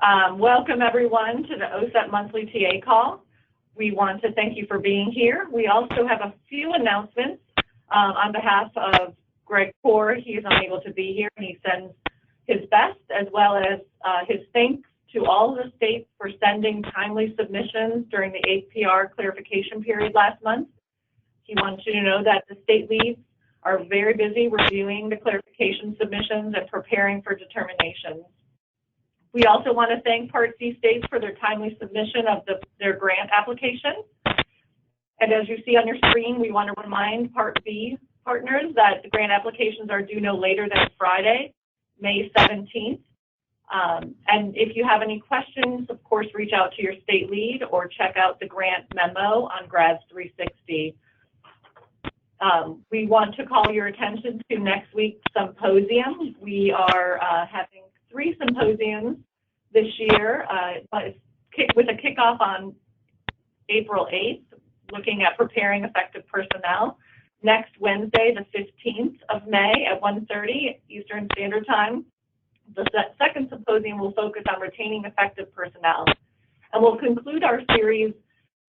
Welcome everyone to the OSEP monthly TA call. We want to thank you for being here. We also have a few announcements on behalf of Greg Poor. He is unable to be here, and he sends his best, as well as his thanks to all of the states for sending timely submissions during the APR clarification period last month. He wants you to know that the state leads are very busy reviewing the clarification submissions and preparing for determinations. We also want to thank Part C states for their timely submission of their grant applications. And as you see on your screen, we want to remind Part B partners that the grant applications are due no later than Friday, May 17th. And if you have any questions, of course, reach out to your state lead or check out the grant memo on Grads 360. We want to call your attention to next week's symposium. We are having 3 symposiums this year, with a kickoff on April 8th, looking at preparing effective personnel. Next Wednesday, the 15th of May at 1:30 Eastern Standard Time. The second symposium will focus on retaining effective personnel. And we'll conclude our series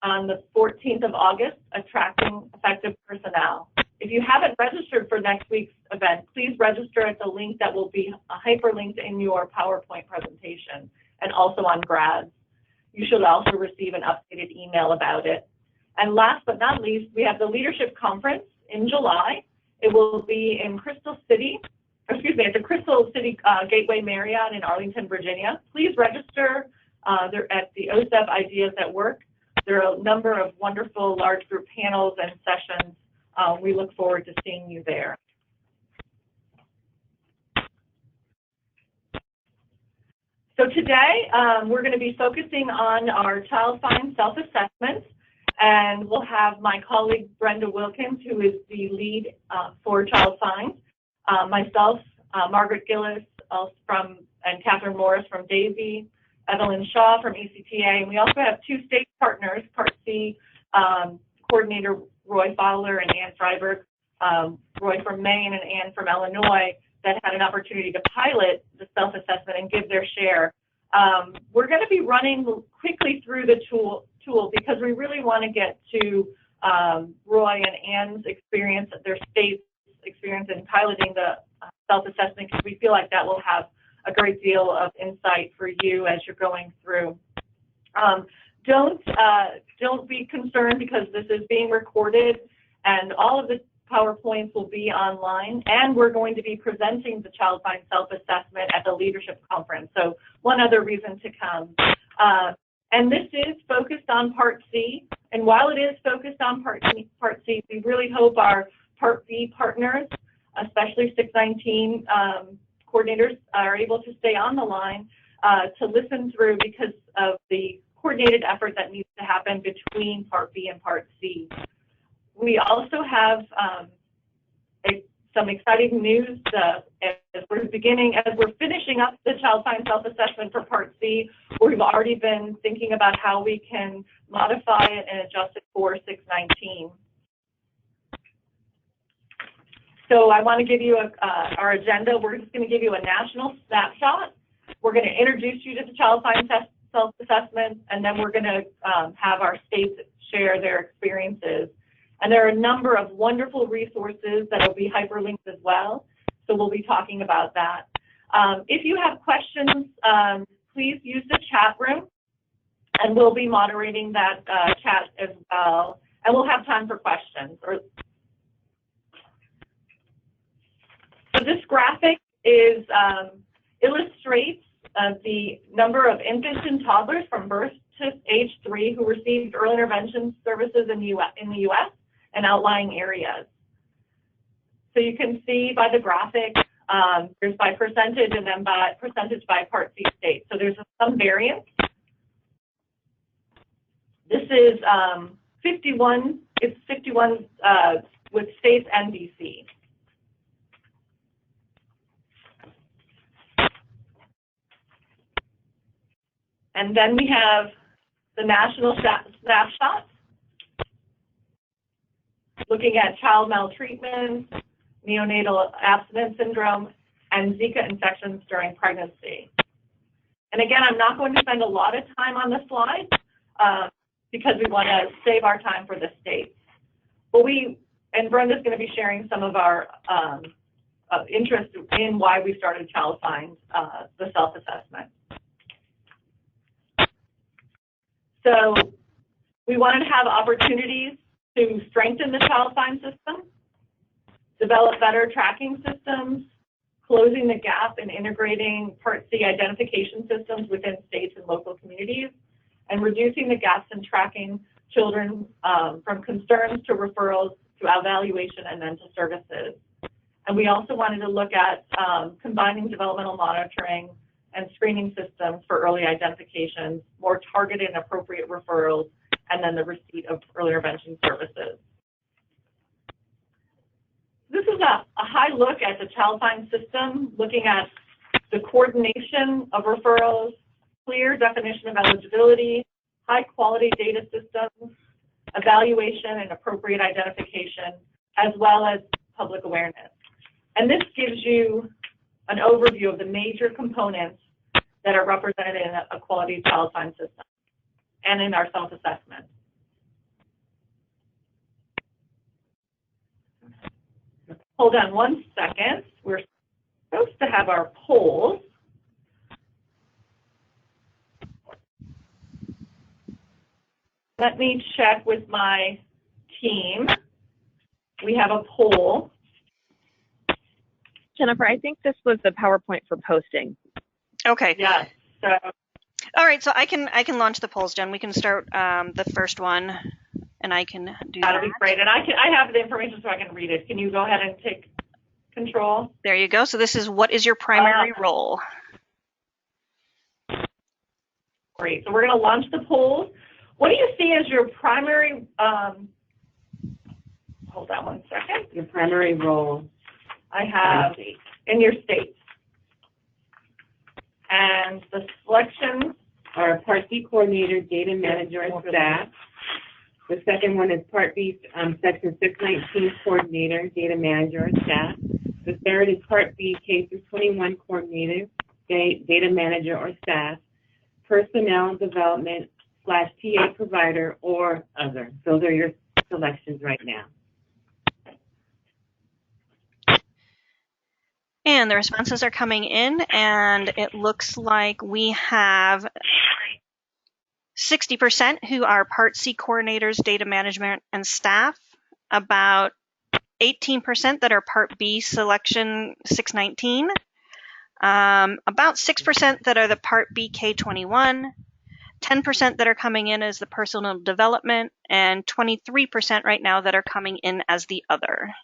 on the 14th of August, attracting effective personnel. If you haven't registered for next week's event, please register at the link that will be hyperlinked in your PowerPoint presentation and also on Grads. You should also receive an updated email about it. And last but not least, we have the Leadership Conference in July. It will be in Crystal City, at the Crystal City Gateway Marriott in Arlington, Virginia. Please register at the OSEP Ideas at Work. There are a number of wonderful large group panels and sessions. We look forward to seeing you there. So today, we're going to be focusing on our Child Find self-assessment, and we'll have my colleague Brenda Wilkins, who is the lead for Child Find, myself, Margaret Gillis and Catherine Morris from DAISY, Evelyn Shaw from ECTA, and we also have 2 state partners, Part C coordinator Roy Fowler and Ann Freiberg, Roy from Maine and Ann from Illinois, that had an opportunity to pilot the self-assessment and give their share. We're going to be running quickly through the tool because we really want to get to Roy and Ann's experience, their state's experience in piloting the self-assessment, because we feel like that will have a great deal of insight for you as you're going through. Don't be concerned, because this is being recorded and all of the PowerPoints will be online, and we're going to be presenting the Child Find self-assessment at the Leadership Conference. So one other reason to come. And this is focused on Part C, and while it is focused on Part C, we really hope our Part B partners, especially 619 coordinators, are able to stay on the line to listen through, because of the coordinated effort that needs to happen between Part B and Part C. We also have some exciting news as we're finishing up the Child Find self-assessment for Part C. We've already been thinking about how we can modify it and adjust it for 619. So I want to give you our agenda. We're just going to give you a national snapshot. We're going to introduce you to the Child Find self-assessment, and then we're going to have our states share their experiences. And there are a number of wonderful resources that will be hyperlinked as well, so we'll be talking about that. If you have questions, please use the chat room, and we'll be moderating that chat as well, and we'll have time for questions. So this graphic illustrates the number of infants and toddlers from birth to age 3 who received early intervention services in the U.S. and outlying areas. So you can see by the graphic, there's by percentage and then by percentage by Part C state. So there's some variance. This is 51. It's 51 with states and DC. And then we have the national snapshot, looking at child maltreatment, neonatal abstinence syndrome, and Zika infections during pregnancy. And again, I'm not going to spend a lot of time on the slides because we want to save our time for the states. But and Brenda's going to be sharing some of our interest in why we started Child Find, the self-assessment. So we wanted to have opportunities to strengthen the Child Find system, develop better tracking systems, closing the gap in integrating Part C identification systems within states and local communities, and reducing the gaps in tracking children from concerns to referrals to evaluation and then to services. And we also wanted to look at combining developmental monitoring and screening systems for early identifications, more targeted and appropriate referrals, and then the receipt of early intervention services. This is a high look at the Child Find system, looking at the coordination of referrals, clear definition of eligibility, high quality data systems, evaluation and appropriate identification, as well as public awareness. And this gives you an overview of the major components that are represented in a quality Child Find system and in our self-assessment. Hold on one second. We're supposed to have our polls. Let me check with my team. We have a poll. Jennifer, I think this was the PowerPoint for posting. Okay. Yes. So, all right. So I can launch the polls, Jen. We can start the first one, and I can do that. That'll be great. And I have the information so I can read it. Can you go ahead and take control? There you go. So this is, what is your primary role? Great. So we're going to launch the polls. What do you see as your primary? Hold on one second. Your primary role. I have in your states. And the selections are Part C coordinator, data manager, and staff. The second one is Part B, Section 619 coordinator, data manager, and staff. The third is Part B, K through 21 coordinator, data manager, or staff. Personnel development / TA provider or other. Those are your selections right now. And the responses are coming in, and it looks like we have 60% who are Part C coordinators, data management, and staff, about 18% that are Part B selection 619, about 6% that are the Part B K21, 10% that are coming in as the personal development, and 23% right now that are coming in as the other.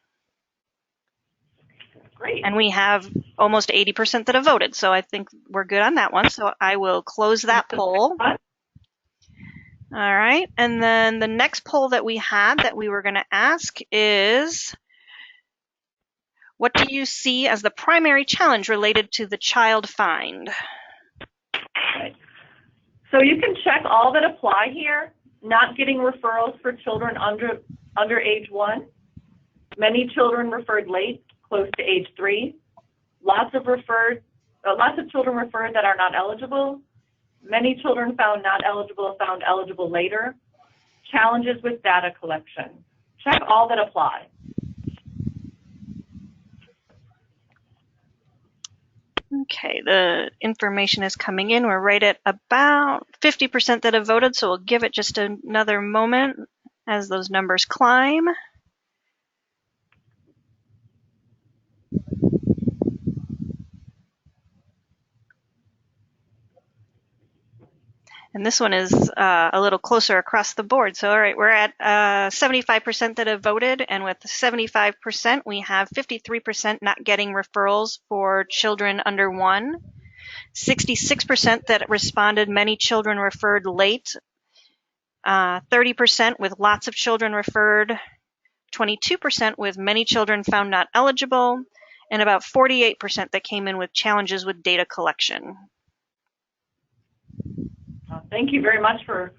great. And we have almost 80% that have voted, so I think we're good on that one. So I will close that poll. All right, and then the next poll that we had that we were going to ask is, what do you see as the primary challenge related to the Child Find? Okay. So you can check all that apply here. Not getting referrals for children under age 1. Many children referred late, close to age 3. Lots of children referred that are not eligible. Many children found not eligible, found eligible later. Challenges with data collection. Check all that apply. Okay, the information is coming in. We're right at about 50% that have voted, so we'll give it just another moment as those numbers climb. And this one is a little closer across the board. So, all right, we're at 75% that have voted. And with 75%, we have 53% not getting referrals for children under 1. 66% that responded many children referred late. 30% with lots of children referred. 22% with many children found not eligible. And about 48% that came in with challenges with data collection. Thank you very much for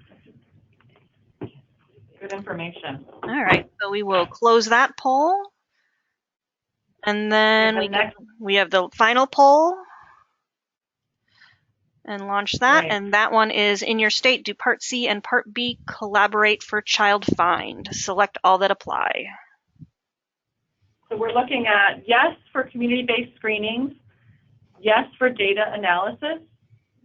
good information. All right, so we will close that poll. And then we have the final poll. and launch that. Right. And that one is, in your state, do Part C and Part B collaborate for child find? Select all that apply. So we're looking at yes for community-based screenings, yes for data analysis,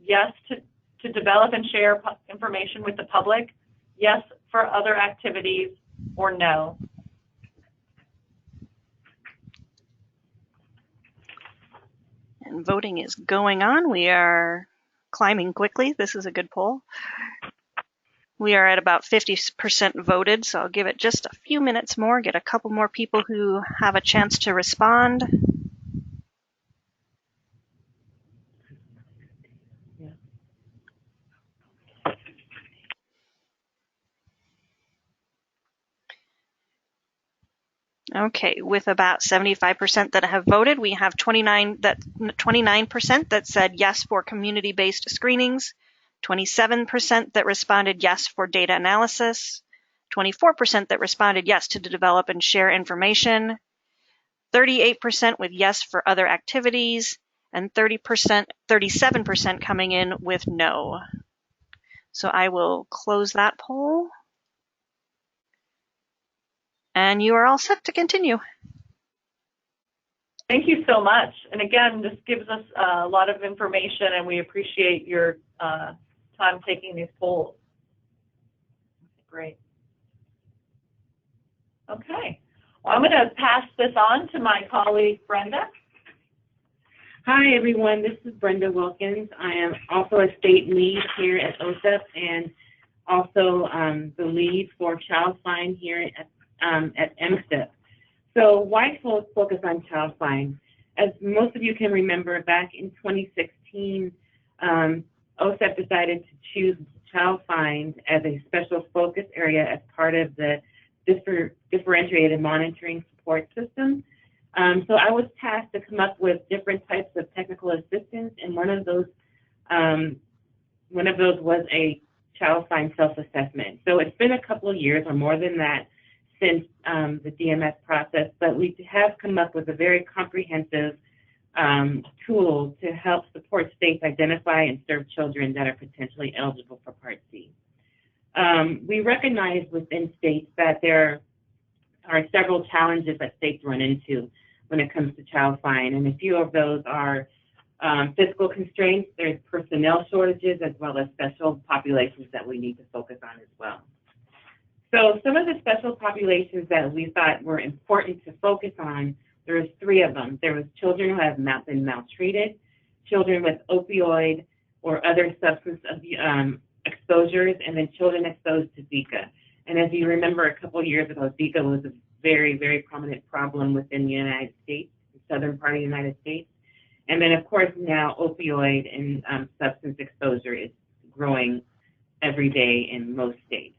yes to develop and share information with the public, yes for other activities, or no. And voting is going on. We are climbing quickly. This is a good poll. We are at about 50% voted, so I'll give it just a few minutes more, get a couple more people who have a chance to respond. Okay, with about 75% that have voted, we have 29% that said yes for community-based screenings, 27% that responded yes for data analysis, 24% that responded yes to develop and share information, 38% with yes for other activities, and 37% coming in with no. So I will close that poll. And you are all set to continue. Thank you so much. And again, this gives us a lot of information, and we appreciate your time taking these polls. Great. Okay. Well, I'm going to pass this on to my colleague, Brenda. Hi, everyone. This is Brenda Wilkins. I am also a state lead here at OSEP and also the lead for Child Find here at MSIP. So why focus on Child Find? As most of you can remember, back in 2016, OSEP decided to choose Child Find as a special focus area as part of the differentiated monitoring support system. So I was tasked to come up with different types of technical assistance, and one of those was a Child Find self-assessment. So it's been a couple of years or more than that since the DMS process, but we have come up with a very comprehensive tool to help support states identify and serve children that are potentially eligible for Part C. We recognize within states that there are several challenges that states run into when it comes to Child Find, and a few of those are physical constraints, there's personnel shortages, as well as special populations that we need to focus on as well. So some of the special populations that we thought were important to focus on, there was 3 of them. There was children who have been maltreated, children with opioid or other substance exposures, and then children exposed to Zika. And as you remember, a couple of years ago, Zika was a very, very prominent problem within the United States, the southern part of the United States. And then, of course, now opioid and substance exposure is growing every day in most states.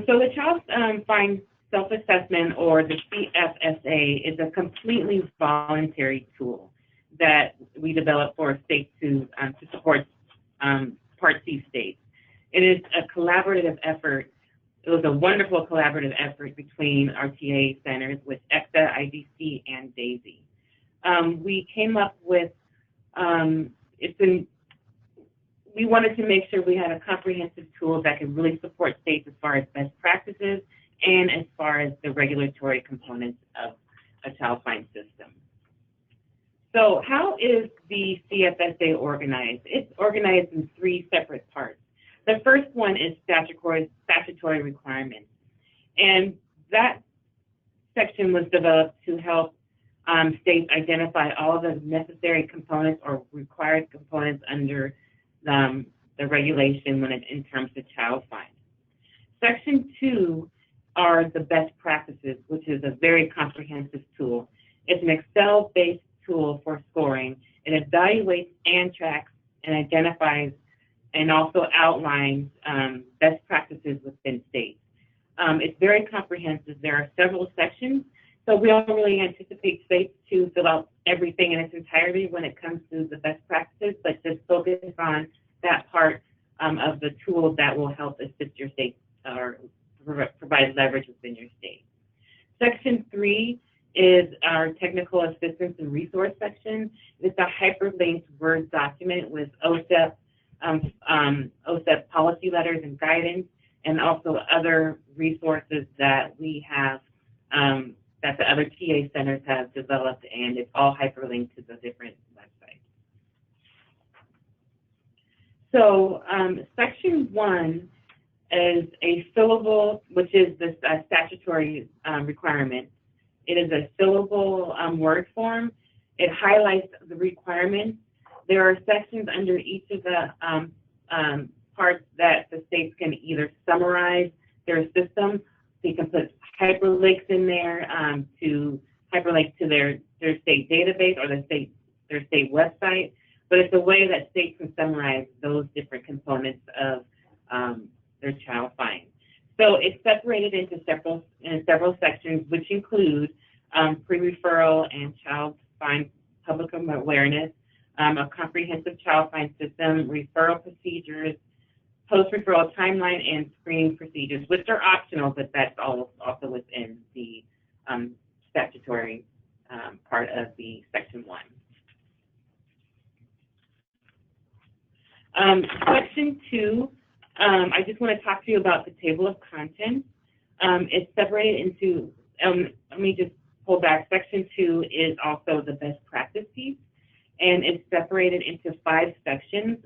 So the Child Find Self-Assessment, or the CFSA, is a completely voluntary tool that we developed for states to support Part C states. It is a collaborative effort. It was a wonderful collaborative effort between RTA centers with ECTA, IDC, and DAISY. We came up with, we wanted to make sure we had a comprehensive tool that could really support states as far as best practices and as far as the regulatory components of a Child Find system. So how is the CFSA organized? It's organized in 3 separate parts. The first one is statutory requirements. And that section was developed to help states identify all the necessary components or required components under the regulation in terms of Child Find. Section 2 are the best practices, which is a very comprehensive tool. It's an Excel-based tool for scoring. It evaluates and tracks and identifies and also outlines best practices within states. It's very comprehensive. There are several sections, so we don't really anticipate states to fill out everything in its entirety when it comes to the best practices, but just focus on that part of the tool that will help assist your state or provide leverage within your state. Section 3 is our technical assistance and resource section. It's a hyperlinked Word document with OSEP, OSEP policy letters and guidance, and also other resources that we have, that the other TA centers have developed, and it's all hyperlinked to the different websites. So section 1 is a fillable, which is the statutory requirement. It is a fillable Word form. It highlights the requirements. There are sections under each of the parts that the states can either summarize their system. So you can put hyperlinks in there to hyperlink to their state database or their state website. But it's a way that states can summarize those different components of their child fine. So it's separated into several sections, which include pre-referral and child fine public awareness, a comprehensive child fine system, referral procedures, post-referral timeline, and screening procedures, which are optional, but that's all also within the statutory part of the section 1. Section 2, I just want to talk to you about the table of contents. It's separated into, let me just pull back. Section 2 is also the best practice piece, and it's separated into 5 sections.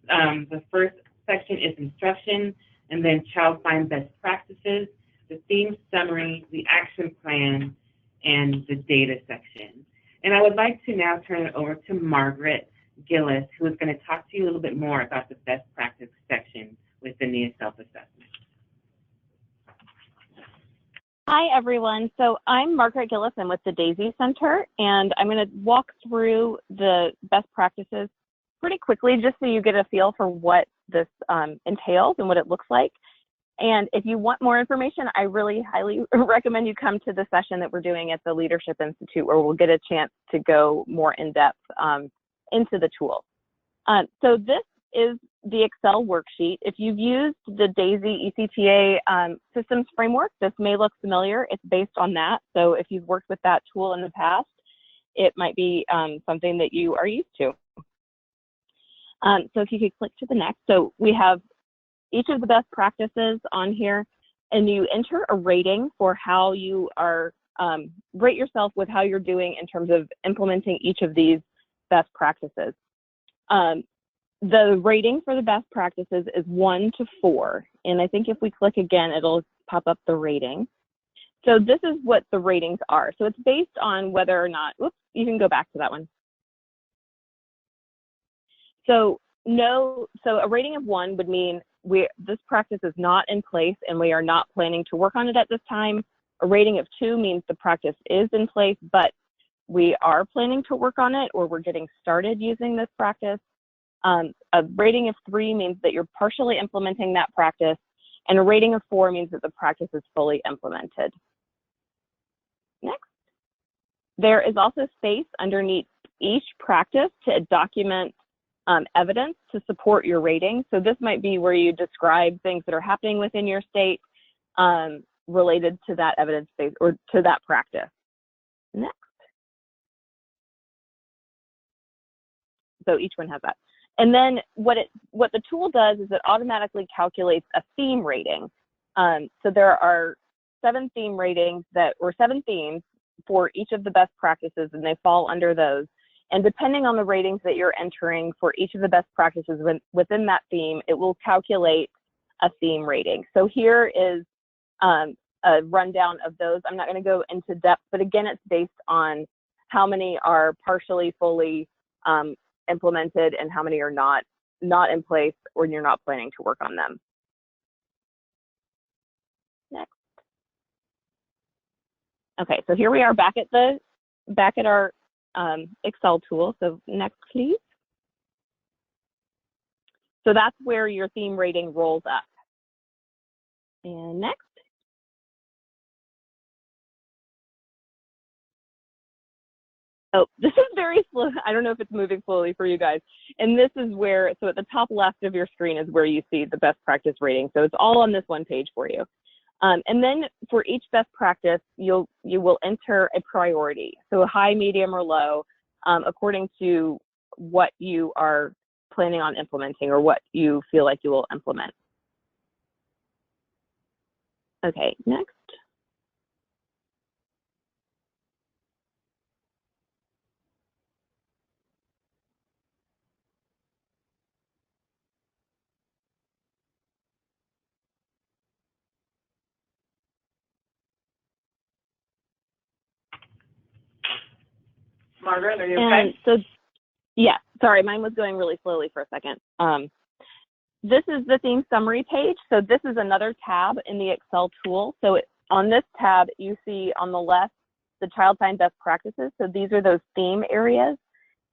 The first section is instruction, and then child fine best practices, the theme summary, the action plan, and the data section. And I would like to now turn it over to Margaret Gillis, who is going to talk to you a little bit more about the best practice section within the self-assessment. Hi, everyone. So I'm Margaret Gillis. I'm with the Daisy Center, and I'm going to walk through the best practices pretty quickly just so you get a feel for what this entails and what it looks like. And if you want more information, I really highly recommend you come to the session that we're doing at the Leadership Institute, where we'll get a chance to go more in depth into the tool. So this is the Excel worksheet. If you've used the DAISY ECTA systems framework, this may look familiar. It's based on that. So if you've worked with that tool in the past, it might be something that you are used to. So if you could click to the next. So we have each of the best practices on here, and you enter a rating for how you are, rate yourself with how you're doing in terms of implementing each of these best practices. The rating for the best practices is 1 to 4. And I think if we click again, it'll pop up the rating. So this is what the ratings are. So it's based on whether or not, oops, you can go back to that one. So a rating of 1 would mean this practice is not in place and we are not planning to work on it at this time. A rating of 2 means the practice is in place, but we are planning to work on it, or we're getting started using this practice. A rating of 3 means that you're partially implementing that practice, and a rating of 4 means that the practice is fully implemented. Next. There is also space underneath each practice to document evidence to support your rating. So this might be where you describe things that are happening within your state related to that evidence base or to that practice. Next. So each one has that. And then what the tool does is it automatically calculates a theme rating. So there are 7 theme ratings or 7 themes for each of the best practices, and they fall under those. And depending on the ratings that you're entering for each of the best practices within that theme, it will calculate a theme rating. So here is a rundown of those. I'm not going to go into depth, but again, it's based on how many are partially, fully implemented and how many are not in place or you're not planning to work on them. Next. Okay, so here we are back at our Excel tool. So next, please. So that's where your theme rating rolls up. And next. Oh, this is very slow. I don't know if it's moving slowly for you guys. And this is where, so at the top left of your screen is where you see the best practice rating. So it's all on this one page for you. And then for each best practice, you will enter a priority, so high, medium, or low, according to what you are planning on implementing or what you feel like you will implement. Okay, next. Margaret, are you And okay? so, yeah, sorry, mine was going really slowly for a second. This is the theme summary page. So this is another tab in the Excel tool. So on this tab, you see on the left, the Child Find Best Practices. So these are those theme areas.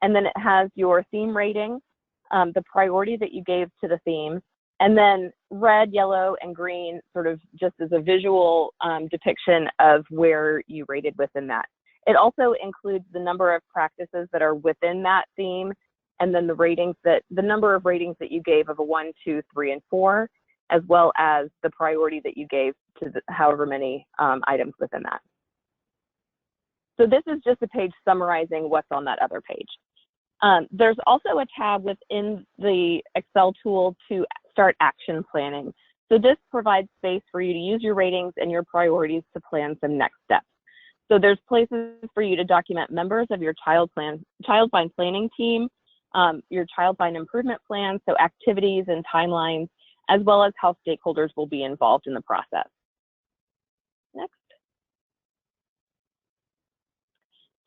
And then it has your theme rating, the priority that you gave to the theme, and then red, yellow, and green sort of just as a visual depiction of where you rated within that. It also includes the number of practices that are within that theme, and then the number of ratings that you gave of a 1, 2, 3, and 4, as well as the priority that you gave to however many items within that. So this is just a page summarizing what's on that other page. There's also a tab within the Excel tool to start action planning. So this provides space for you to use your ratings and your priorities to plan some next steps. So there's places for you to document members of your Child Find planning team, your Child Find improvement plan, so activities and timelines, as well as how stakeholders will be involved in the process. Next.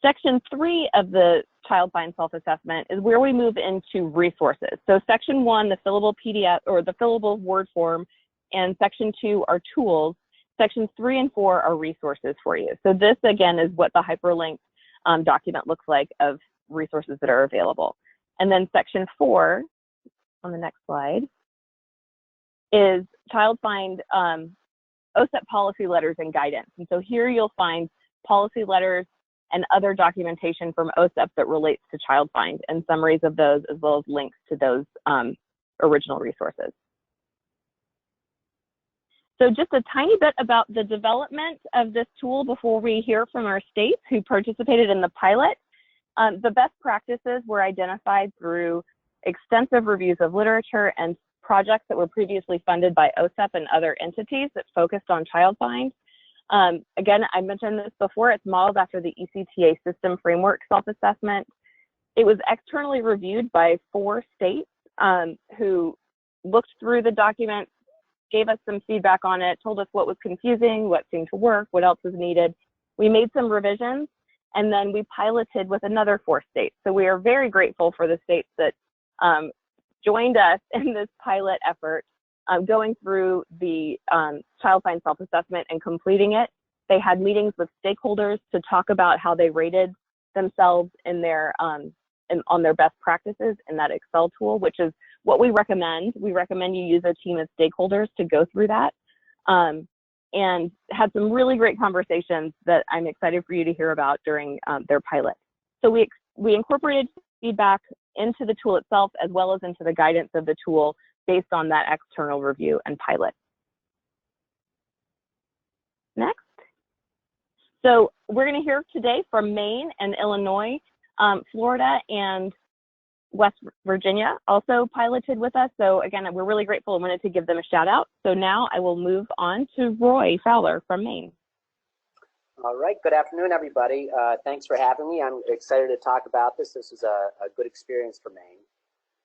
Section 3 of the Child Find self-assessment is where we move into resources. So Section 1, the fillable PDF or the fillable Word form, and Section 2 are tools. Sections 3 and 4 are resources for you. So this, again, is what the hyperlinked document looks like of resources that are available. And then Section 4, on the next slide, is Child Find OSEP policy letters and guidance. And so here you'll find policy letters and other documentation from OSEP that relates to Child Find, and summaries of those, as well as links to those original resources. So just a tiny bit about the development of this tool before we hear from our states who participated in the pilot. The best practices were identified through extensive reviews of literature and projects that were previously funded by OSEP and other entities that focused on Child Find. Again, I mentioned this before, it's modeled after the ECTA system framework self-assessment. It was externally reviewed by 4 states who looked through the document, gave us some feedback on it, told us what was confusing, what seemed to work, what else was needed. We made some revisions, and then we piloted with another 4 states. So we are very grateful for the states that joined us in this pilot effort, going through the Child Find self-assessment and completing it. They had meetings with stakeholders to talk about how they rated themselves in their on their best practices in that Excel tool, which is what we recommend. We recommend you use a team of stakeholders to go through that, and had some really great conversations that I'm excited for you to hear about during their pilot. So we incorporated feedback into the tool itself, as well as into the guidance of the tool based on that external review and pilot. Next. So we're going to hear today from Maine and Illinois. Florida and West Virginia also piloted with us. So again, we're really grateful and wanted to give them a shout out. So now I will move on to Roy Fowler from Maine. All right, good afternoon, everybody. Thanks for having me. I'm excited to talk about this. This is a good experience for Maine.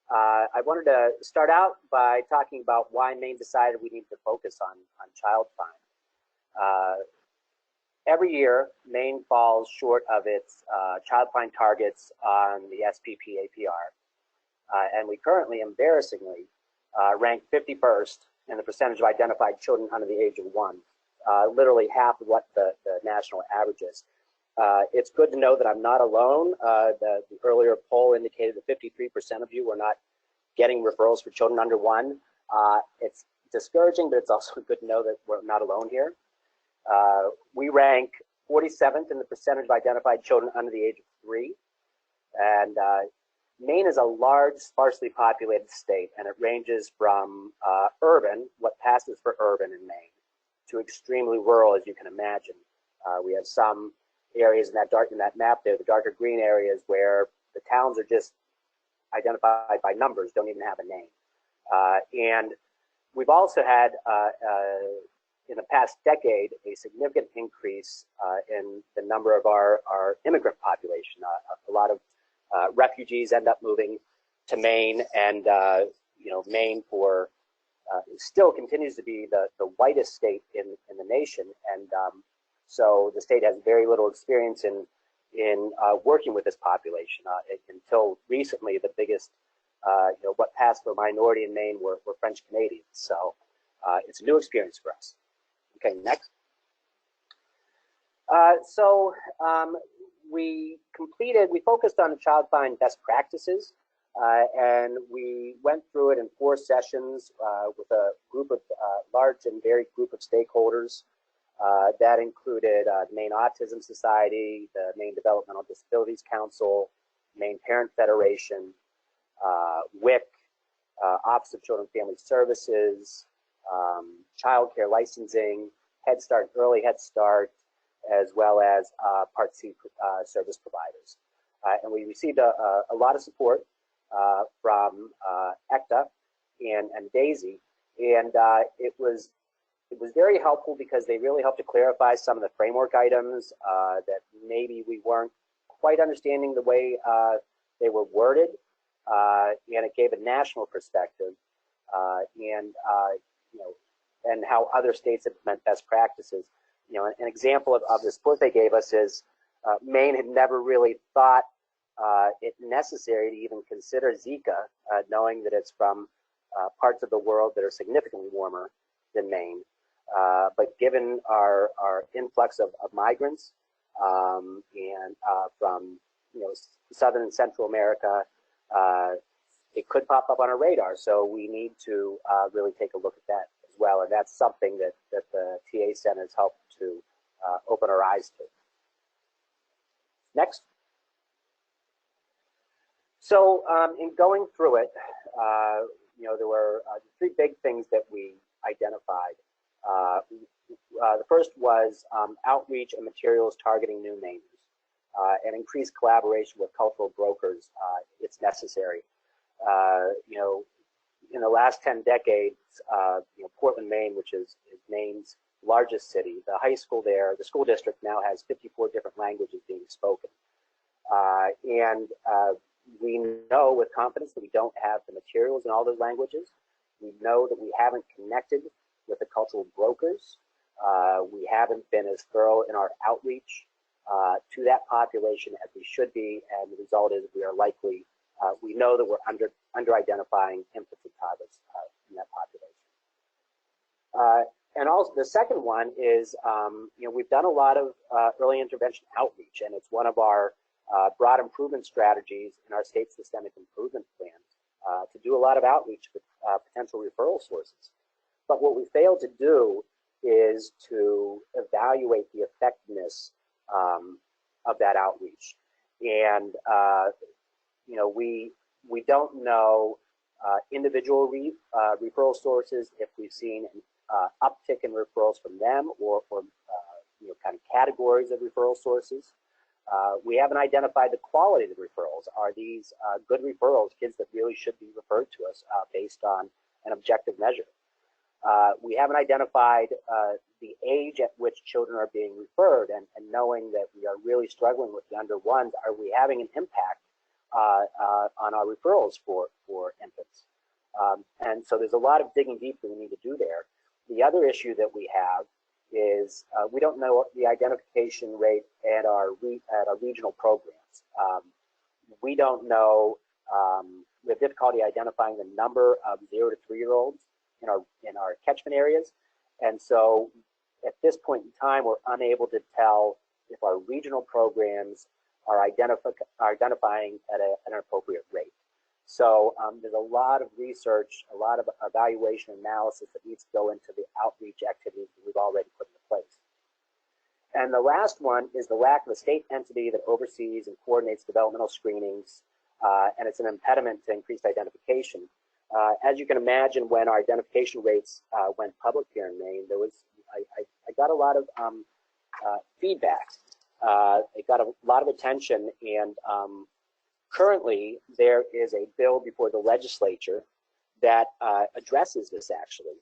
I wanted to start out by talking about why Maine decided we need to focus on Child Find. Every year, Maine falls short of its Child Find targets on the SPP APR, and we currently, embarrassingly, rank 51st in the percentage of identified children under the age of 1, literally half of what the national average is. It's good to know that I'm not alone. The earlier poll indicated that 53% of you were not getting referrals for children under 1. It's discouraging, but it's also good to know that we're not alone here. We rank 47th in the percentage of identified children under the age of 3. And Maine is a large, sparsely populated state, and it ranges from urban, what passes for urban in Maine, to extremely rural, as you can imagine. We have some areas in that map there, the darker green areas, where the towns are just identified by numbers, don't even have a name. And we've also had, in the past decade, a significant increase in the number of our immigrant population. A lot of refugees end up moving to Maine, and Maine still continues to be the whitest state in the nation, and so the state has very little experience in working with this population. Until recently, the biggest, what passed for a minority in Maine were French Canadians. So it's a new experience for us. Okay, next. We focused on the Child Find best practices, and we went through it in 4 sessions with a large and varied group of stakeholders. That included the Maine Autism Society, the Maine Developmental Disabilities Council, Maine Parent Federation, WIC, Office of Children and Family Services, Child Care Licensing, Head Start, Early Head Start, as well as Part C service providers. And we received a lot of support from ECTA and DAISY, and it was very helpful because they really helped to clarify some of the framework items that maybe we weren't quite understanding the way they were worded, and it gave a national perspective, and how other states implement best practices. An example of the support they gave us is Maine had never really thought it necessary to even consider Zika, knowing that it's from parts of the world that are significantly warmer than Maine. But given our influx of migrants and from Southern and Central America, it could pop up on our radar. So we need to really take a look at that as well. And that's something that the TA centers help to open our eyes to. Next. So in going through it, there were 3 big things that we identified. The first was outreach and materials targeting new Mainers, and increased collaboration with cultural brokers. It's necessary. In the last 10 decades, Portland, Maine, which is Maine's largest city, the high school there, the school district now has 54 different languages being spoken. And we know with confidence that we don't have the materials in all those languages. We know that we haven't connected with the cultural brokers. We haven't been as thorough in our outreach to that population as we should be, and the result is we are likely, we know that we're under-identifying infants and toddlers in that population. And also the second one is, we've done a lot of early intervention outreach, and it's one of our broad improvement strategies in our state systemic improvement plan to do a lot of outreach with potential referral sources. But what we failed to do is to evaluate the effectiveness of that outreach. And, we don't know individual referral sources, if we've seen an uptick in referrals from them or kind of categories of referral sources. We haven't identified the quality of the referrals. Are these good referrals, kids that really should be referred to us based on an objective measure? We haven't identified the age at which children are being referred, and knowing that we are really struggling with the under ones, are we having an impact on our referrals for infants? And so there's a lot of digging deep that we need to do there. The other issue that we have is we don't know the identification rate at our regional programs. We don't know, we have difficulty identifying the number of 0 to 3-year-olds in our catchment areas. And so at this point in time, we're unable to tell if our regional programs are identifying at an appropriate rate. So there's a lot of research, a lot of evaluation analysis that needs to go into the outreach activities that we've already put into place. And the last one is the lack of a state entity that oversees and coordinates developmental screenings, and it's an impediment to increased identification. As you can imagine, when our identification rates went public here in Maine, there was I got a lot of feedback. It got a lot of attention, and currently there is a bill before the legislature that addresses this actually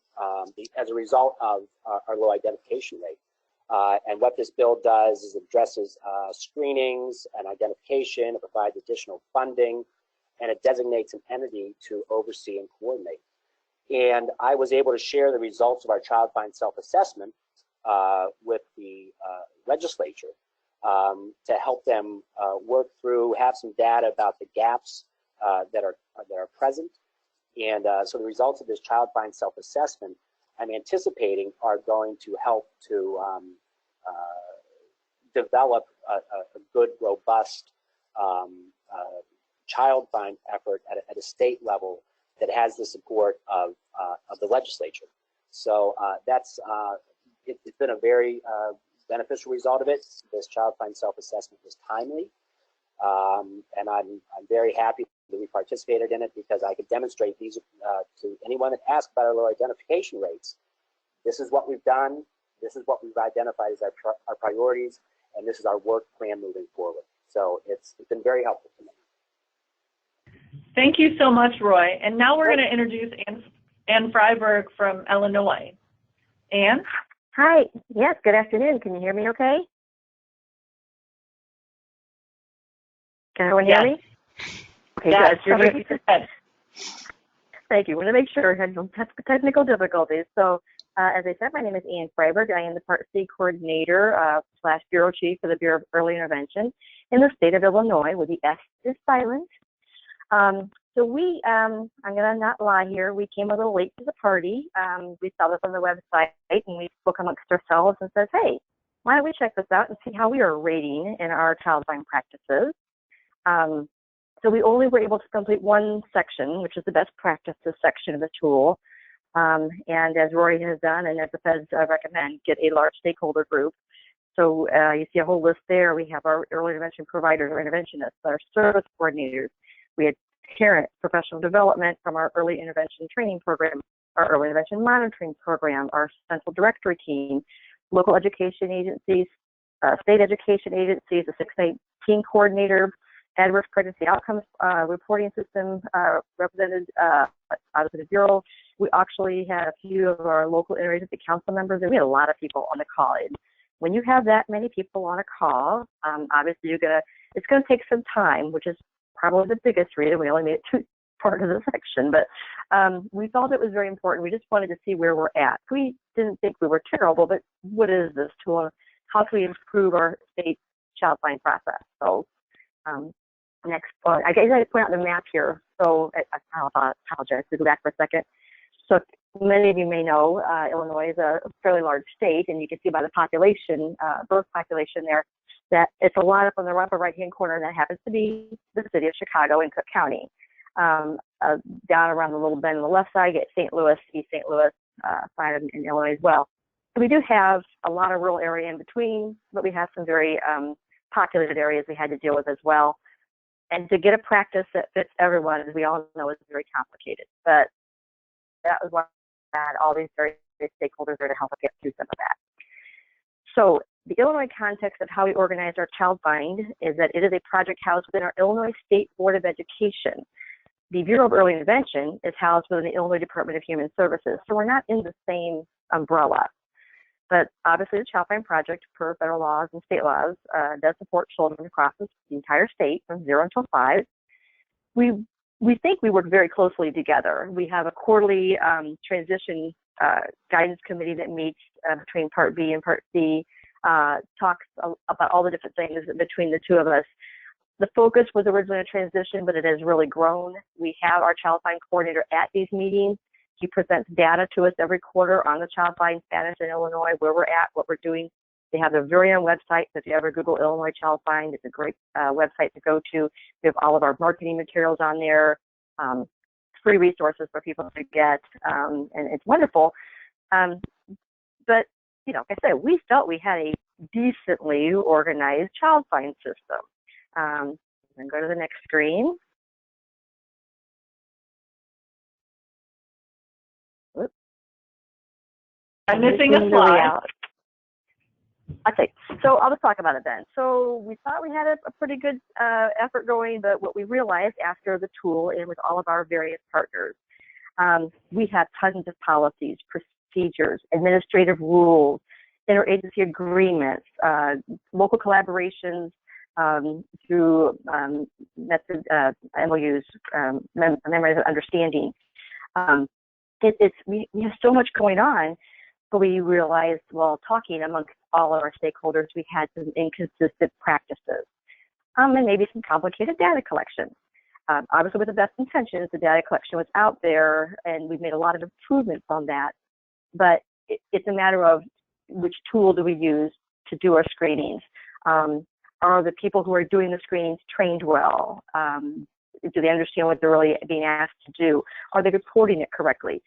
as a result of our low identification rate. And what this bill does is it addresses screenings and identification, it provides additional funding, and it designates an entity to oversee and coordinate. And I was able to share the results of our Child Find self-assessment with the legislature to help them work through, have some data about the gaps that are present. And so the results of this Child Find self-assessment, I'm anticipating, are going to help to develop a good, robust Child Find effort at a state level that has the support of the legislature. So that's it's been a very beneficial result of it. This Child Find self-assessment was timely, and I'm very happy that we participated in it because I could demonstrate these to anyone that asks about our low identification rates. This is what we've done. This is what we've identified as our priorities, and this is our work plan moving forward. So it's been very helpful to me. Thank you so much, Roy. And now we're going to introduce Ann Freiberg from Illinois. Ann? Hi. Yes, good afternoon. Can you hear me okay? Can everyone hear me? Okay, yes, good. you're doing good. Thank you. I want to make sure I had no technical difficulties. So, as I said, my name is Ann Freiberg. I am the Part C coordinator / bureau chief for the Bureau of Early Intervention in the state of Illinois, where the S is silent. So we, I'm going to not lie here, we came a little late to the party. We saw this on the website, and we spoke amongst ourselves and said, hey, why don't we check this out and see how we are rating in our Child Find practices. So we only were able to complete one section, which is the best practices section of the tool. And as Rory has done, and as the feds recommend, get a large stakeholder group. So you see a whole list there. We have our early intervention providers or interventionists, our service coordinators. We had parent professional development from our early intervention training program, our early intervention monitoring program, our central directory team, local education agencies, state education agencies, the 619 coordinator, adverse pregnancy outcomes reporting system represented out of the Bureau. We actually had a few of our local interagency council members, and we had a lot of people on the call. And when you have that many people on a call, obviously it's gonna take some time, which is probably the biggest reason. We only made it to part of the section, but we felt it was very important. We just wanted to see where we're at. We didn't think we were terrible, but what is this tool? How can we improve our state Child Find process? So next point, I guess I point out the map here. So I apologize to go back for a second. So many of you may know Illinois is a fairly large state, and you can see by the population, birth population there, that it's a lot up on the upper right-hand corner, and that happens to be the city of Chicago and Cook County. Down around the little bend on the left side, you get St. Louis, East St. Louis side in Illinois as well. So we do have a lot of rural area in between, but we have some very populated areas we had to deal with as well. And to get a practice that fits everyone, as we all know, is very complicated. But that was why I had all these various stakeholders there to help us get through some of that. So the Illinois context of how we organize our Child Find is that it is a project housed within our Illinois State Board of Education. The Bureau of Early Intervention is housed within the Illinois Department of Human Services, so we're not in the same umbrella. But obviously the Child Find Project, per federal laws and state laws, does support children across the entire state from 0 until 5. We think we work very closely together. We have a quarterly transition guidance committee that meets between Part B and Part C, talks about all the different things between the two of us. The focus was originally a transition, but it has really grown. We have our Child Find coordinator at these meetings. He presents data to us every quarter on the Child Find status in Illinois, where we're at, what we're doing. They have their very own website, so if you ever Google Illinois Child Find, it's a great website to go to. We have all of our marketing materials on there, free resources for people to get, and it's wonderful. But, you know, like I said, we felt we had a decently organized Child Find system. And go to the next screen. Oops. I'm missing a slide. Okay, so I'll just talk about it then. So we thought we had a pretty good effort going, but what we realized after the tool and with all of our various partners, we have tons of policies, procedures, administrative rules, interagency agreements, local collaborations through method MOUs, memorandums of understanding. We have so much going on, but we realized while talking amongst all of our stakeholders, we had some inconsistent practices and maybe some complicated data collection. Obviously, with the best intentions, the data collection was out there, and we've made a lot of improvements on that. But it's a matter of which tool do we use to do our screenings. Are the people who are doing the screenings trained well? Do they understand what they're really being asked to do? Are they reporting it correctly?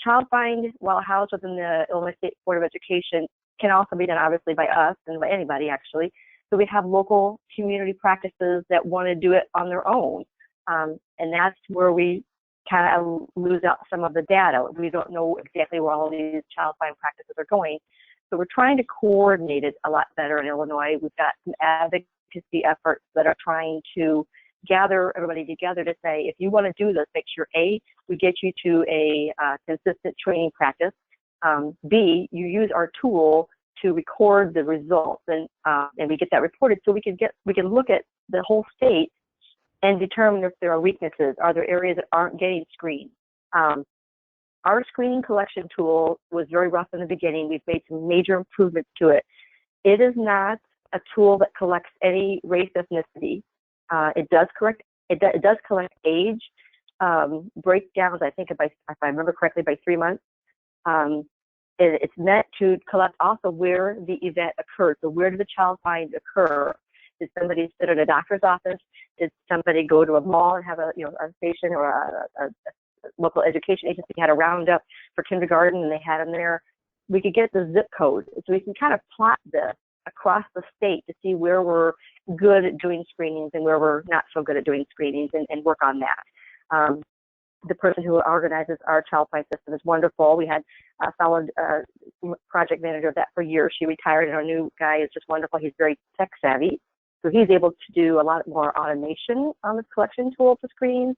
Child find, while housed within the Illinois State Board of Education, can also be done obviously by us and by anybody actually. So we have local community practices that want to do it on their own. And that's where we kind of lose out some of the data. We don't know exactly where all of these child find practices are going. So we're trying to coordinate it a lot better in Illinois. We've got some advocacy efforts that are trying to gather everybody together to say, if you want to do this, make sure A, we get you to a consistent training practice. B, you use our tool to record the results, and we get that reported so we can look at the whole state and determine if there are weaknesses. Are there areas that aren't getting screened? Our screening collection tool was very rough in the beginning. We've made some major improvements to it. It is not a tool that collects any race ethnicity. It does collect age breakdowns. I think if I remember correctly, by 3 months. It's meant to collect also where the event occurred. So where did the child find occur? Did somebody sit in a doctor's office? Did somebody go to a mall and have a station, or a local education agency had a roundup for kindergarten and they had them there? We could get the zip code, so we can kind of plot this across the state to see where we're good at doing screenings and where we're not so good at doing screenings, and work on that. The person who organizes our child find system is wonderful. We had a solid project manager of that for years. She retired, and our new guy is just wonderful. He's very tech savvy, so he's able to do a lot more automation on this collection tool for screens,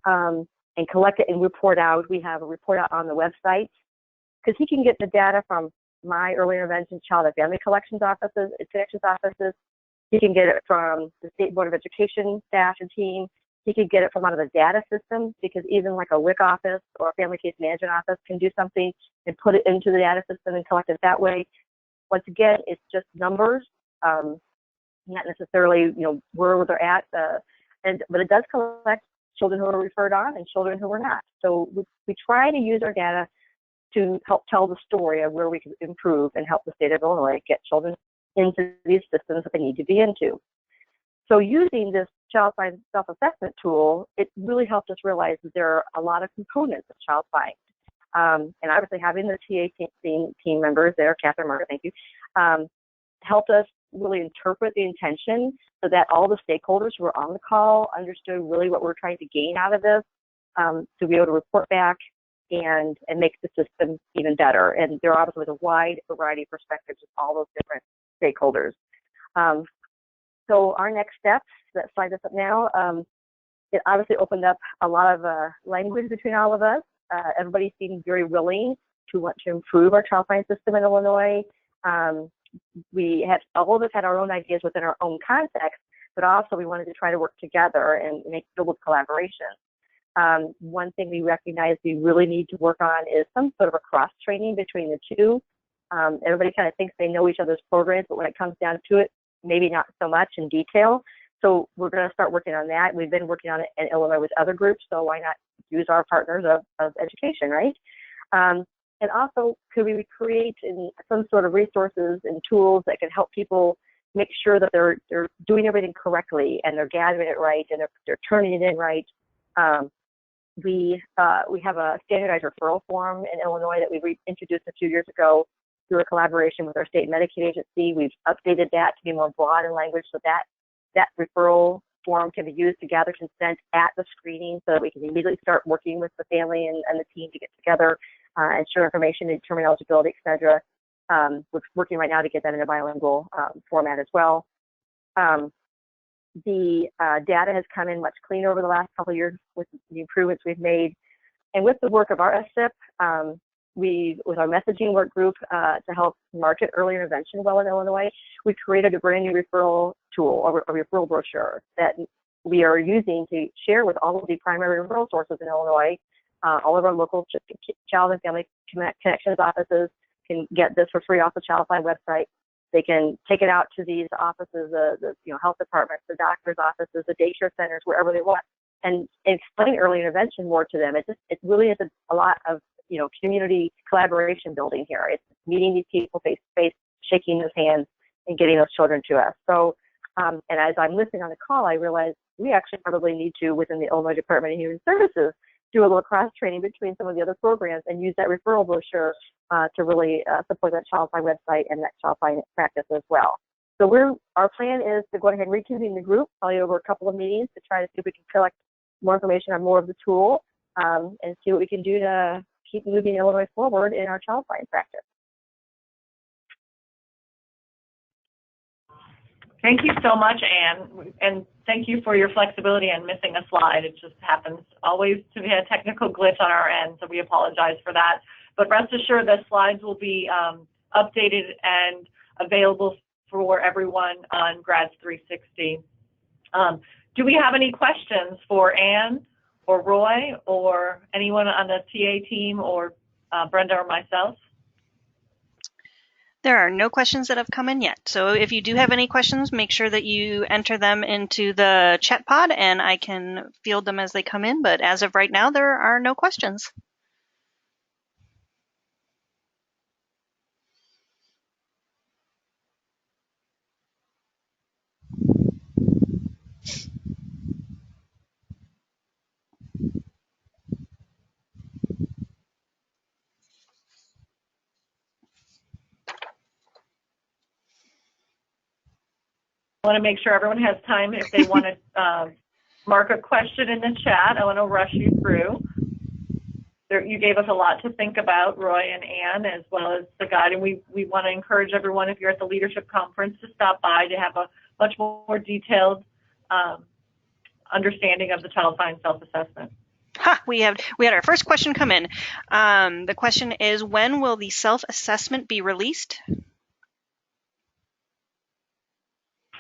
and collect it and report out. We have a report out on the website, because he can get the data from my early intervention child and family collections offices, connections offices. He can get it from the State Board of Education staff and team. He could get it from out of the data system, because even like a WIC office or a family case management office can do something and put it into the data system and collect it that way. Once again, it's just numbers, not necessarily where they're at, but it does collect children who are referred on and children who are not. So we try to use our data to help tell the story of where we can improve and help the state of Illinois get children into these systems that they need to be into. So using this Child Find self-assessment tool, it really helped us realize that there are a lot of components of Child Find. And obviously having the TA team members there, Catherine, Margaret, thank you, helped us really interpret the intention so that all the stakeholders who were on the call understood really what we're trying to gain out of this, to be able to report back and make the system even better. And there obviously was a wide variety of perspectives of all those different stakeholders. So our next steps, let's slide this up now. It obviously opened up a lot of language between all of us. Everybody seemed very willing to want to improve our child find system in Illinois. All of us had our own ideas within our own context, but also we wanted to try to work together and build collaboration. One thing we recognize we really need to work on is some sort of a cross-training between the two. Everybody kind of thinks they know each other's programs, but when it comes down to it, maybe not so much in detail. So we're going to start working on that. We've been working on it in Illinois with other groups, so why not use our partners of education, right? And also, could we create some sort of resources and tools that can help people make sure that they're doing everything correctly and they're gathering it right and they're turning it in right? We have a standardized referral form in Illinois that we introduced a few years ago through a collaboration with our state Medicaid agency. We've updated that to be more broad in language so that referral form can be used to gather consent at the screening so that we can immediately start working with the family and the team to get together and share information, determine eligibility, etc. We're working right now to get that in a bilingual format as well. The data has come in much cleaner over the last couple of years with the improvements we've made. And with the work of our OSEP, with our messaging work group to help market early intervention well in Illinois, we created a brand new referral tool, a referral brochure that we are using to share with all of the primary referral sources in Illinois. All of our local child and family connections offices can get this for free off the Childline website. They can take it out to these offices, the health departments, the doctor's offices, the daycare centers, wherever they want, and explain early intervention more to them. It really is a lot of community collaboration building here. It's meeting these people face to face, shaking those hands, and getting those children to us. So, and as I'm listening on the call, I realize we actually probably need to, within the Illinois Department of Human Services, do a little cross training between some of the other programs and use that referral brochure to really support that Childline website and that Childline practice as well. So our plan is to go ahead and reconvene the group, probably over a couple of meetings, to try to see if we can collect more information on more of the tool and see what we can do to keep moving Illinois forward in our Childline practice. Thank you so much, Anne, and thank you for your flexibility and missing a slide. It just happens always to be a technical glitch on our end, so we apologize for that. But rest assured that slides will be updated and available for everyone on Grads 360. Do we have any questions for Anne or Roy or anyone on the TA team or Brenda or myself? There are no questions that have come in yet. So if you do have any questions, make sure that you enter them into the chat pod and I can field them as they come in. But as of right now, there are no questions. I want to make sure everyone has time if they want to mark a question in the chat. I want to rush you through. You gave us a lot to think about, Roy and Anne, as well as the guide, and we want to encourage everyone, if you're at the leadership conference, to stop by to have a much more detailed understanding of the Childline self-assessment. We had our first question come in. The question is, when will the self-assessment be released?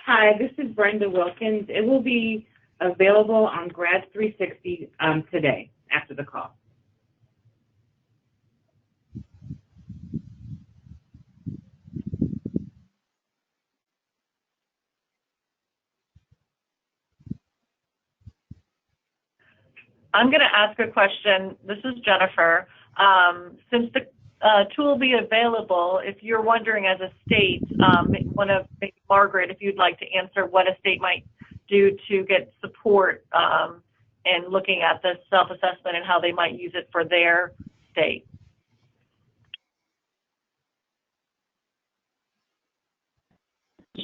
Hi, this is Brenda Wilkins. It will be available on Grads 360 today after the call. I'm going to ask a question. This is Jennifer. Since the tool will be available, if you're wondering as a state, maybe Margaret, if you'd like to answer what a state might do to get support in looking at the self-assessment and how they might use it for their state.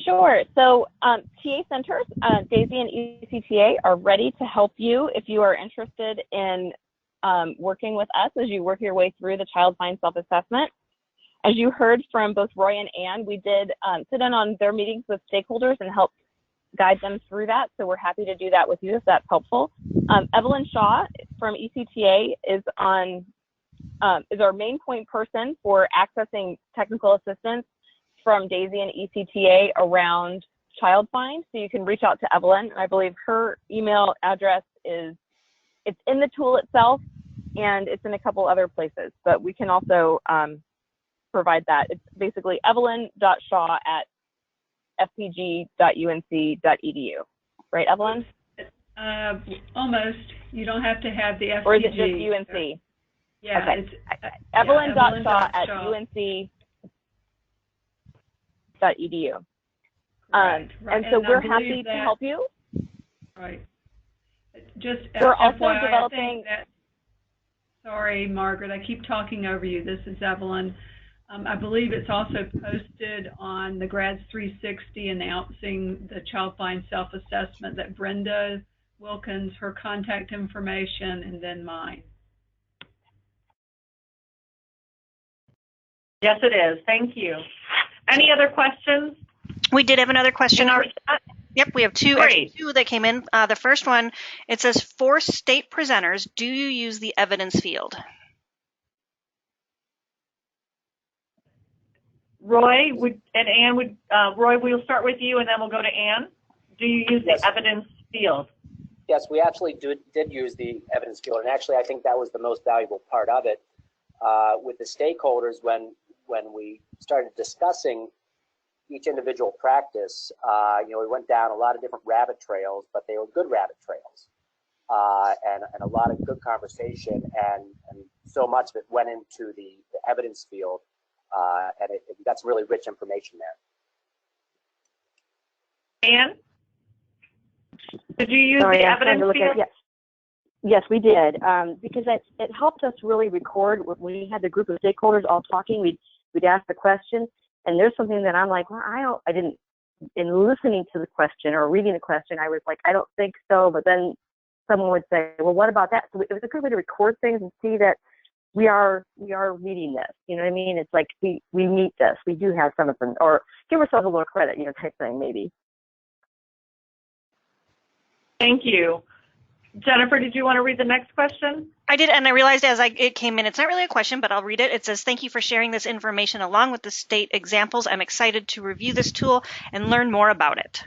Sure. So TA centers, Daisy and ECTA, are ready to help you if you are interested in working with us as you work your way through the Childline self-assessment. As you heard from both Roy and Anne, we did sit in on their meetings with stakeholders and help guide them through that. So we're happy to do that with you if that's helpful. Evelyn Shaw from ECTA is our main point person for accessing technical assistance from Daisy and ECTA around Childline. So you can reach out to Evelyn. I believe her email address it's in the tool itself and it's in a couple other places, but we can also provide that. It's basically evelyn.shaw@fpg.unc.edu. Right, Evelyn? Almost. You don't have to have the FPG. Or is it just UNC? Yeah. Okay. It's evelyn.shaw@unc.edu. Right. And so we're happy to help you. Right. Just we're also FYI, developing. Sorry, Margaret, I keep talking over you. This is Evelyn. I believe it's also posted on the Grads 360 announcing the Childline self-assessment that Brenda Wilkins, her contact information, and then mine. Yes, it is. Thank you. Any other questions? We did have another question. Yep, we have two that came in. The first one, it says, for state presenters, do you use the evidence field? Roy and Ann Roy, we'll start with you and then we'll go to Ann. Do you use the evidence field? Yes, we actually did use the evidence field, and actually I think that was the most valuable part of it. With the stakeholders, when we started discussing each individual practice, we went down a lot of different rabbit trails, but they were good rabbit trails, and a lot of good conversation, and so much of it went into the evidence field, and it got some really rich information there. Ann, did you use the evidence field? Yes, we did, because it helped us really record when we had the group of stakeholders all talking. We'd ask the question, and there's something that I'm like, well, I didn't. In listening to the question or reading the question, I was like, I don't think so. But then someone would say, well, what about that? So it was a good way to record things and see that we are meeting this. You know what I mean? It's like we meet this. We do have some of them, or give ourselves a little credit, type thing maybe. Thank you. Jennifer, did you want to read the next question? I did, and I realized as it came in, it's not really a question, but I'll read it. It says, thank you for sharing this information along with the state examples. I'm excited to review this tool and learn more about it.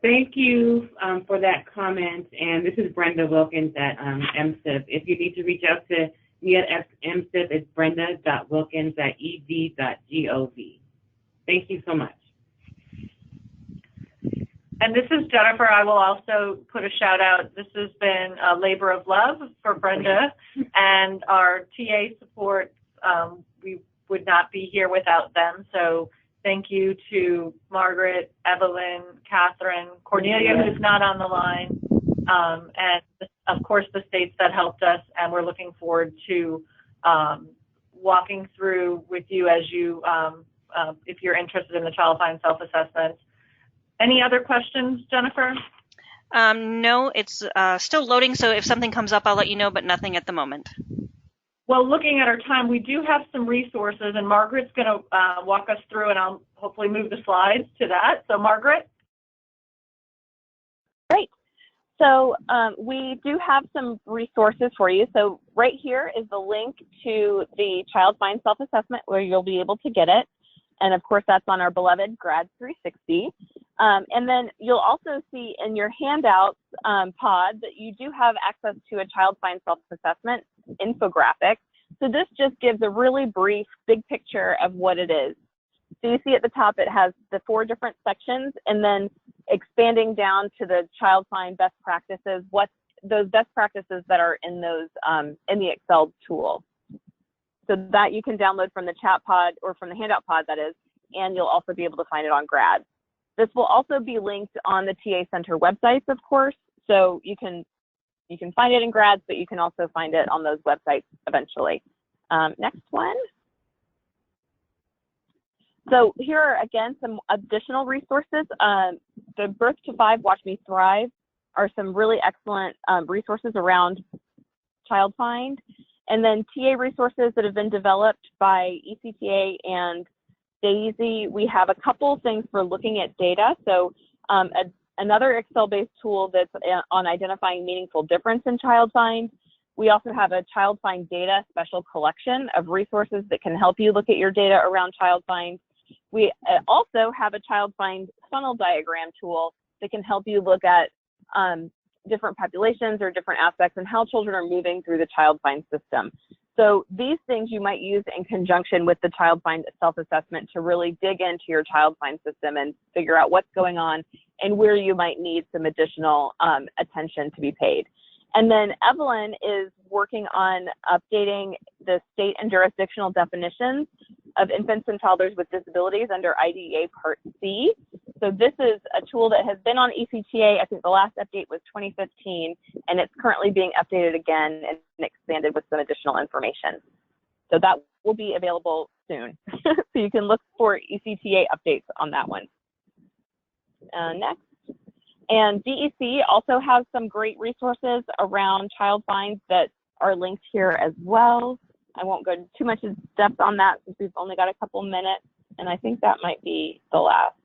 Thank you for that comment. And this is Brenda Wilkins at MSIP. If you need to reach out to me at MSIP, it's brenda.wilkins@ed.gov. Thank you so much. And this is Jennifer. I will also put a shout out. This has been a labor of love for Brenda and our TA support. We would not be here without them. So thank you to Margaret, Evelyn, Catherine, Cornelia, who's not on the line, and of course the states that helped us. And we're looking forward to walking through with you as you, if you're interested in the Child Find Self-Assessment. Any other questions, Jennifer? No, it's still loading, so if something comes up, I'll let you know, but nothing at the moment. Well, looking at our time, we do have some resources, and Margaret's going to walk us through, and I'll hopefully move the slides to that. So, Margaret? Great. So we do have some resources for you. So right here is the link to the Child Find Self-Assessment where you'll be able to get it. And of course, that's on our beloved Grad 360. And then you'll also see in your handouts pod that you do have access to a Child Find Self-Assessment infographic. So this just gives a really brief, big picture of what it is. So you see at the top, it has the 4 different sections, and then expanding down to the Child Find best practices, what's those best practices that are in those in the Excel tool. So that you can download from the chat pod or from the handout pod, that is, and you'll also be able to find it on Grad. This will also be linked on the TA Center websites, of course, so you can find it in Grads, but you can also find it on those websites eventually. Next one. So here are, again, some additional resources. The Birth to 5, Watch Me Thrive are some really excellent resources around Child Find. And then TA resources that have been developed by ECTA and Daisy. We have a couple things for looking at data. So another Excel-based tool that's on identifying meaningful difference in Child Find. We also have a Child Find data special collection of resources that can help you look at your data around Child Find. We also have a Child Find funnel diagram tool that can help you look at different populations or different aspects and how children are moving through the Child Find system. So these things you might use in conjunction with the Child Find self-assessment to really dig into your Child Find system and figure out what's going on and where you might need some additional attention to be paid. And then Evelyn is working on updating the state and jurisdictional definitions of infants and toddlers with disabilities under IDEA Part C. So this is a tool that has been on ECTA. I think the last update was 2015, and it's currently being updated again and expanded with some additional information. So that will be available soon. So you can look for ECTA updates on that one. Next. And DEC also has some great resources around Child Find that are linked here as well. I won't go too much in depth on that since we've only got a couple minutes, and I think that might be the last.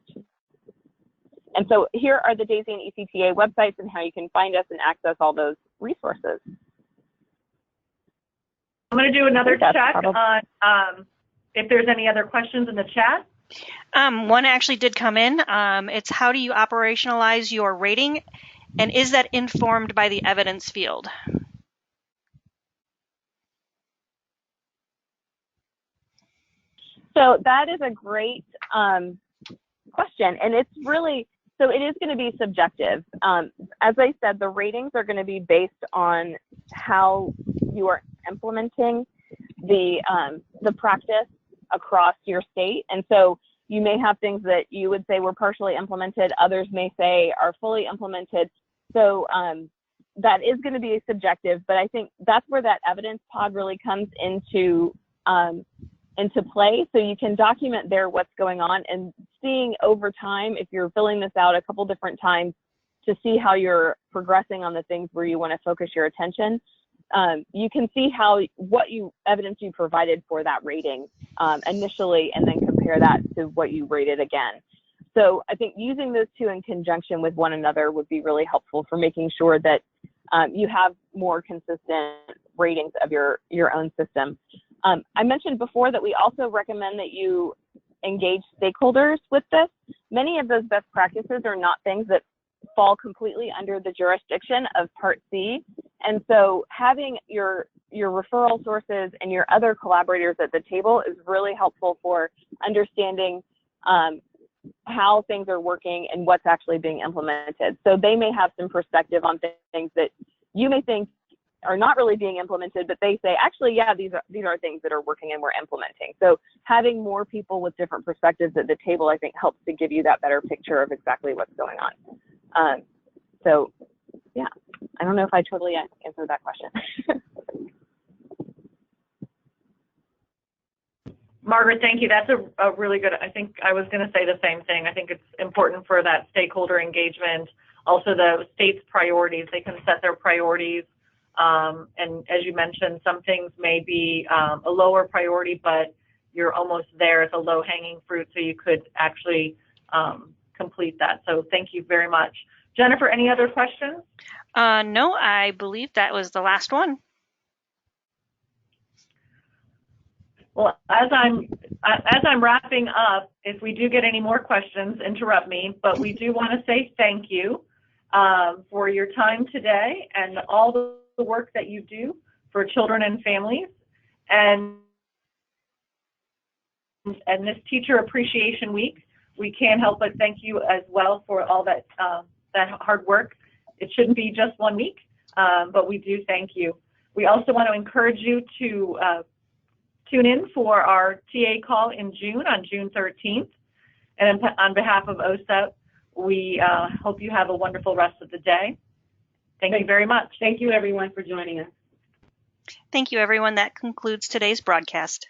And so here are the DAISY and ECTA websites and how you can find us and access all those resources. I'm going to do another check on if there's any other questions in the chat. One actually did come in. It's how do you operationalize your rating, and is that informed by the evidence field? So that is a great question, and it's really, so it is going to be subjective. As I said, the ratings are going to be based on how you are implementing the practice across your state. And so you may have things that you would say were partially implemented, others may say are fully implemented. So that is going to be subjective, but I think that's where that evidence pod really comes into play. So you can document there what's going on and seeing over time, if you're filling this out a couple different times to see how you're progressing on the things where you want to focus your attention. You can see what evidence you provided for that rating initially, and then compare that to what you rated again. So I think using those two in conjunction with one another would be really helpful for making sure that you have more consistent ratings of your own system. I mentioned before that we also recommend that you engage stakeholders with this. Many of those best practices are not things that fall completely under the jurisdiction of Part C. And so having your referral sources and your other collaborators at the table is really helpful for understanding how things are working and what's actually being implemented. So they may have some perspective on things that you may think are not really being implemented, but they say, actually, yeah, these are things that are working and we're implementing. So having more people with different perspectives at the table, I think, helps to give you that better picture of exactly what's going on. So yeah, I don't know if I totally answered that question. Margaret, thank you. That's a really good, I think I was going to say the same thing. I think it's important for that stakeholder engagement. Also, the state's priorities, they can set their priorities. And as you mentioned, some things may be a lower priority, but you're almost there. It's a low-hanging fruit, so you could actually complete that. So thank you very much. Jennifer, any other questions? No, I believe that was the last one. Well, as I'm wrapping up, if we do get any more questions, interrupt me, but we do want to say thank you for your time today and all the work that you do for children and families, and this Teacher Appreciation Week. We can't help but thank you as well for all that hard work. It shouldn't be just 1 week, but we do thank you. We also want to encourage you to tune in for our TA call in June, on June 13th. And on behalf of OSEP, we hope you have a wonderful rest of the day. Thank you very much. Thank you, everyone, for joining us. Thank you, everyone. That concludes today's broadcast.